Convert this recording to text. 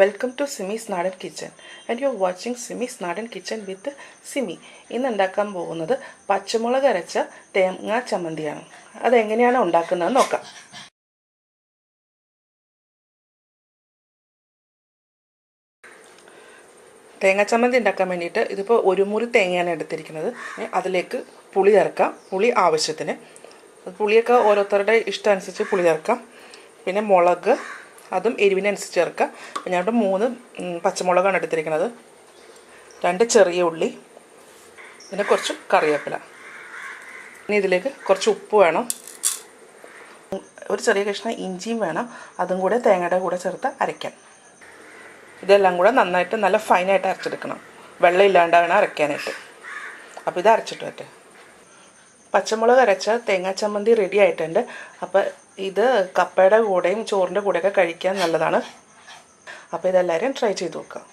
Welcome to Simis Nadan Kitchen and you're watching Simis Nadan Kitchen with Simi. ഇന്ന് ഉണ്ടാക്കാൻ പോകുന്നത് പച്ചമുളക് അരച്ച തേങ്ങാ ചമ്മന്തിയാണ്. അത് എങ്ങനെയാണ് ഉണ്ടാക്കുന്നത് നോക്കാം. തേങ്ങാ ചമ്മന്തി ഉണ്ടാക്കാൻ വേണ്ടിയിട്ട് ഇതിപ്പോൾ ഒരു മുറി തേങ്ങയാണ് എടുത്തിരിക്കുന്നത്. അതിലേക്ക് പുളി ചേർക്കാം. പുളി ആവശ്യത്തിന്. പുളിയൊക്കെ ഓരോരുത്തരുടെ ഇഷ്ടമനുസരിച്ച് പുളി ചേർക്കാം. പിന്നെ മുളക് അതും എരിവിനനുസരിച്ച് ചേർക്കുക. ഞാൻ 3 പച്ചമുളകാണ് എടുത്തിരിക്കുന്നത്, 2 ചെറിയ ഉള്ളി, പിന്നെ കുറച്ച് കറിവേപ്പില. ഇനി ഇതിലേക്ക് കുറച്ച് ഉപ്പ് വേണം, ഒരു ചെറിയ കഷ്ണം ഇഞ്ചിയും വേണം. അതും കൂടെ തേങ്ങയുടെ കൂടെ ചേർത്ത് അരയ്ക്കാൻ. ഇതെല്ലാം കൂടെ നന്നായിട്ട് നല്ല ഫൈനായിട്ട് അരച്ചെടുക്കണം, വെള്ളം ഇല്ലാണ്ട് വേണം അരയ്ക്കാനായിട്ട്. അപ്പോൾ ഇത് അരച്ചിട്ട് പറ്റേ. പച്ചമുളക് അരച്ച തേങ്ങാ ചമ്മന്തി റെഡി ആയിട്ടുണ്ട്. അപ്പോൾ ഇത് കപ്പയുടെ കൂടെയും ചോറിൻ്റെ കൂടെയൊക്കെ കഴിക്കാൻ നല്ലതാണ്. അപ്പോൾ ഇതെല്ലാവരും ട്രൈ ചെയ്ത് നോക്കാം.